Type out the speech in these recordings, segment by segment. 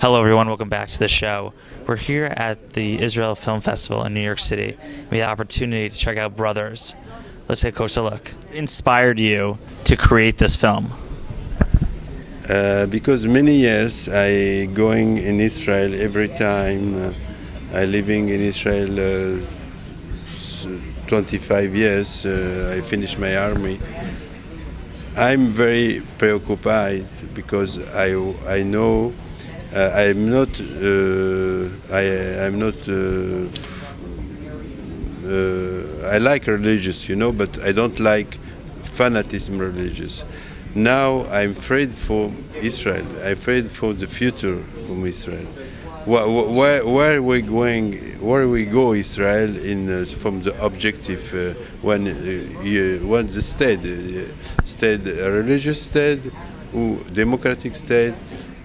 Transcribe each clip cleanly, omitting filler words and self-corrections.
Hello everyone, welcome back to the show. We're here at the Israel Film Festival in New York City. We had the opportunity to check out Brothers. Let's take a closer look. What inspired you to create this film? Because many years I going in Israel every time. I living in Israel 25 years. I finished my army. I'm very preoccupied because I know I'm not I like religious, but I don't like fanatism religious. Now I'm afraid for Israel. I'm afraid for the future from Israel. Where are we going? Where we go, Israel, from the objective when the state, a religious state, or democratic state,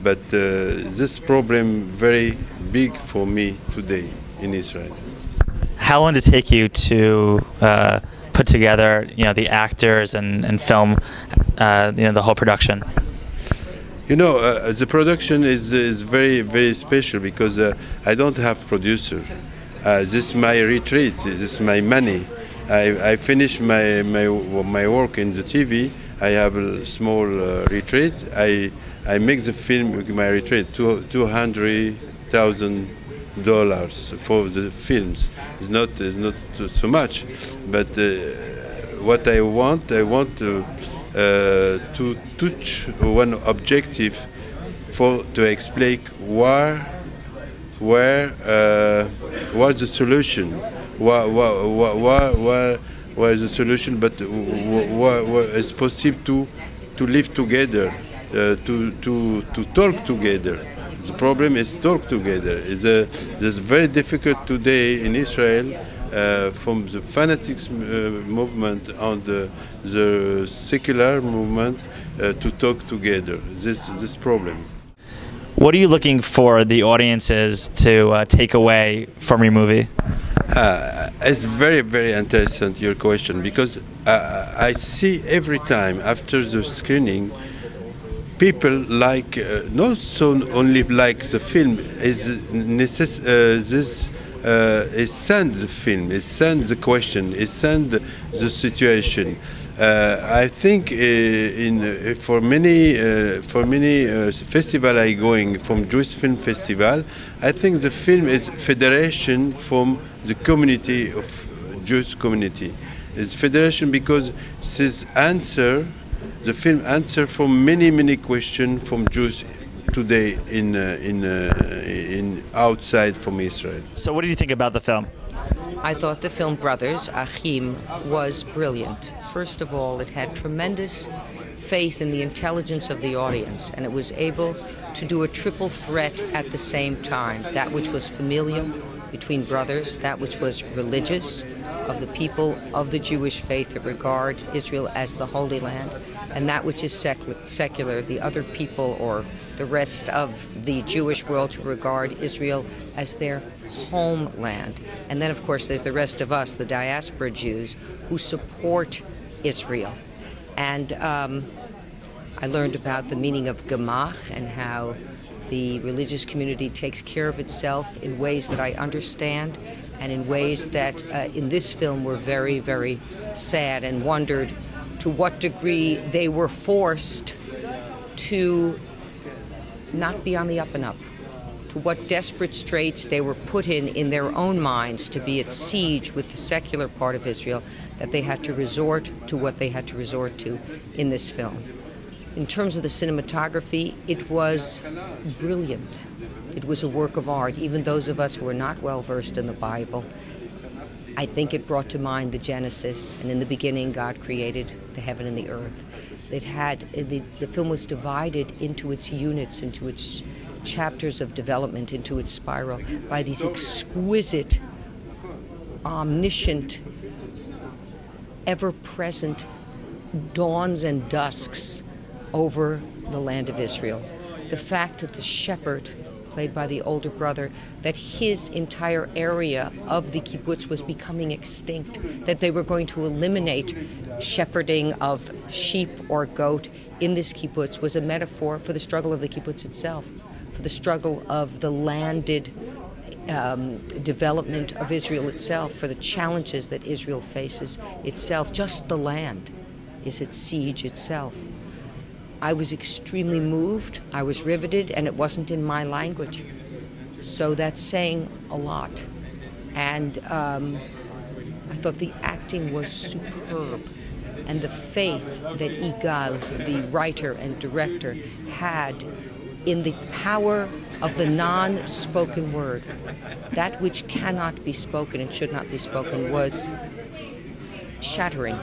but this problem very big for me today in Israel. How long did it take you to put together, the actors and film, the whole production? The production is very, very special because I don't have producer. This is my retreat. This is my money. I finish my work in the TV. I have a small retreat. I make the film with my retreat. $200,000 for the films. It's not so much, but what I want to touch one objective to explain where was the solution, where is the solution, but what is possible to live together, to talk together. The problem is talk together. It's very difficult today in Israel. From the fanatics movement and the secular movement to talk together. This problem. What are you looking for the audiences to take away from your movie? It's very, very interesting, your question, because I see every time after the screening, people like not so only like the film is it sends the film, it sends the question, it sends the situation. I think for many festival I going from Jewish Film Festival, I think the film is federation from the community of Jewish community. It's federation because this answer, the film answer from many questions from Jews today in outside from Israel. So what did you think about the film? I thought the film Brothers, Achim, was brilliant. First of all, it had tremendous faith in the intelligence of the audience, and it was able to do a triple threat at the same time. That which was familial between brothers, that which was religious, of the people of the Jewish faith that regard Israel as the Holy Land, and that which is secular, the other people or the rest of the Jewish world to regard Israel as their homeland. And then, of course, there's the rest of us, the diaspora Jews, who support Israel. And I learned about the meaning of gemach and how the religious community takes care of itself in ways that I understand, and in ways that in this film were very, very sad, and wondered to what degree they were forced to not be on the up and up, to what desperate straits they were put in their own minds to be at siege with the secular part of Israel, that they had to resort to what they had to resort to in this film. In terms of the cinematography, it was brilliant. It was a work of art. Even those of us who are not well versed in the Bible, I think it brought to mind the Genesis, and in the beginning God created the heaven and the earth. The film was divided into its units, into its chapters of development, into its spiral, by these exquisite, omniscient, ever-present dawns and dusks over the land of Israel. The fact that the shepherd, played by the older brother, that his entire area of the kibbutz was becoming extinct, that they were going to eliminate shepherding of sheep or goat in this kibbutz, was a metaphor for the struggle of the kibbutz itself, for the struggle of the landed development of Israel itself, for the challenges that Israel faces itself. Just the land is its siege itself. I was extremely moved, I was riveted, and it wasn't in my language. So that's saying a lot. And I thought the acting was superb. And the faith that Igal, the writer and director, had in the power of the non-spoken word, that which cannot be spoken and should not be spoken, was shattering.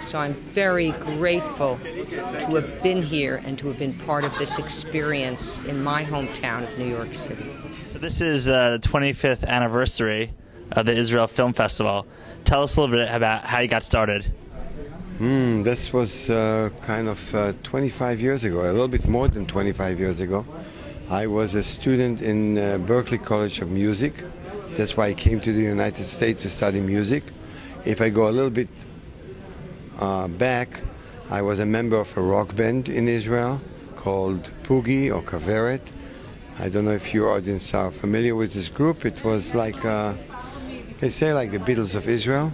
So I'm very grateful to have been here and to have been part of this experience in my hometown of New York City. So this is the 25th anniversary of the Israel Film Festival. Tell us a little bit about how you got started. This was kind of 25 years ago, a little bit more than 25 years ago. I was a student in Berklee College of Music. That's why I came to the United States to study music. If I go a little bit back, I was a member of a rock band in Israel called Pugi or Kaveret. I don't know if your audience are familiar with this group. It was like, they say like the Beatles of Israel.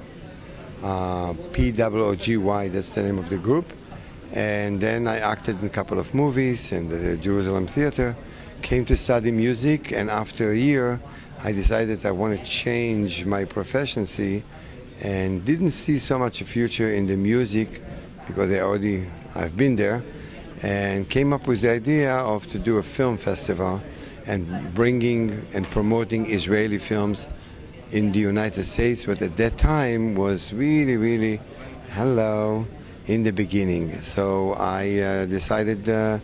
P-O-O-G-Y, that's the name of the group. And then I acted in a couple of movies in the Jerusalem Theater, came to study music, and after a year I decided I want to change my professioncy and didn't see so much a future in the music because I've been there, and came up with the idea of to do a film festival and bringing and promoting Israeli films in the United States, but at that time was really, really in the beginning. So I decided to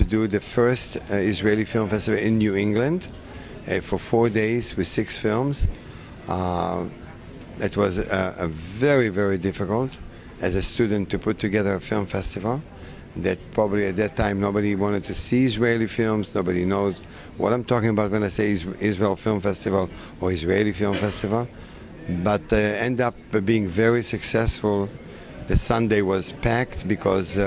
do the first Israeli Film Festival in New England for 4 days with 6 films. It was a very, very difficult as a student to put together a film festival. That probably at that time nobody wanted to see Israeli films, nobody knows what I'm talking about when I say Israel Film Festival or Israeli Film Festival, but end up being very successful. The Sunday was packed because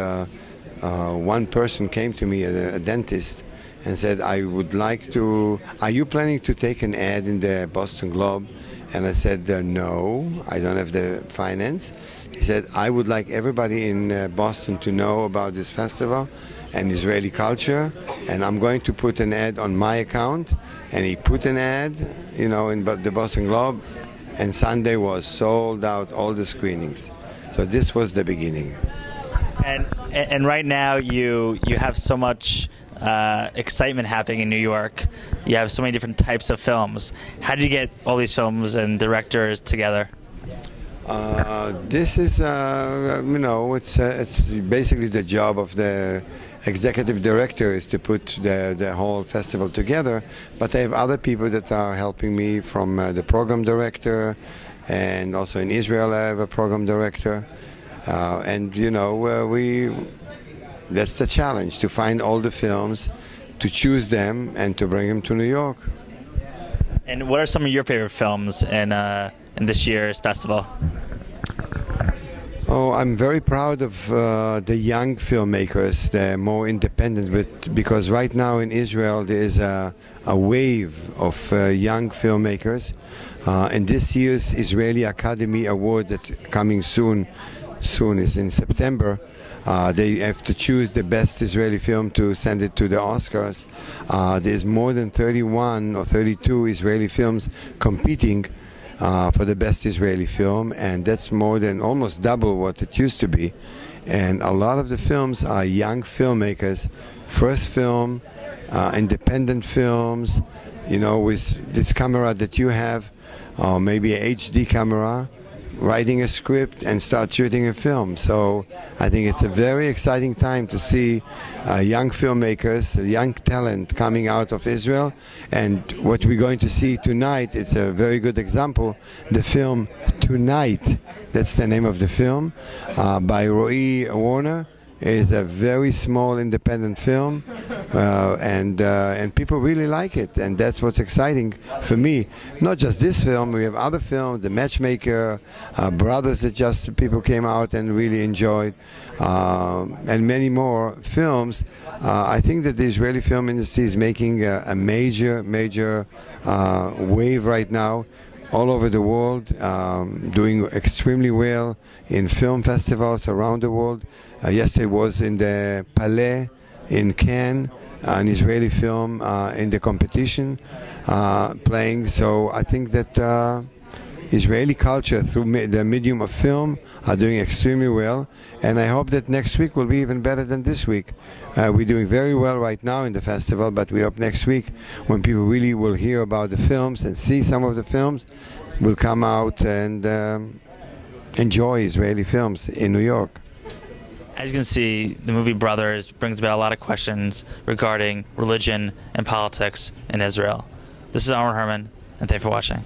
one person came to me, a dentist, and said, I would like to, are you planning to take an ad in the Boston Globe? And I said, no, I don't have the finance. He said, I would like everybody in Boston to know about this festival and Israeli culture, and I'm going to put an ad on my account. And he put an ad, in the Boston Globe, and Sunday was sold out, all the screenings. So this was the beginning. And right now you have so much excitement happening in New York. You have so many different types of films. How did you get all these films and directors together? This is, it's basically the job of the executive director is to put the whole festival together. But I have other people that are helping me, from the program director, and also in Israel I have a program director. That's the challenge, to find all the films, to choose them, and to bring them to New York. And what are some of your favorite films in this year's festival? Oh, I'm very proud of the young filmmakers, the more independent, because right now in Israel there is a wave of young filmmakers. And this year's Israeli Academy Award that coming soon is in September. They have to choose the best Israeli film to send it to the Oscars. There's more than 31 or 32 Israeli films competing for the best Israeli film, and that's more than almost double what it used to be. And a lot of the films are young filmmakers, first film, independent films, with this camera that you have, or maybe a HD camera, writing a script and start shooting a film. So I think it's a very exciting time to see young filmmakers, young talent coming out of Israel. And what we're going to see tonight, it's a very good example, the film Tonight, that's the name of the film, by Roy Warner It's a very small independent film, and people really like it, and that's what's exciting for me. Not just this film, we have other films, The Matchmaker, Brothers that just people came out and really enjoyed, and many more films. I think that the Israeli film industry is making a major wave right now all over the world, doing extremely well in film festivals around the world. Yesterday was in the Palais in Cannes, an Israeli film in the competition playing. So I think that Israeli culture through the medium of film are doing extremely well, and I hope that next week will be even better than this week. We're doing very well right now in the festival, but we hope next week, when people really will hear about the films and see some of the films, will come out and enjoy Israeli films in New York. As you can see, the movie Brothers brings about a lot of questions regarding religion and politics in Israel. This is Armor Herman, and thanks for watching.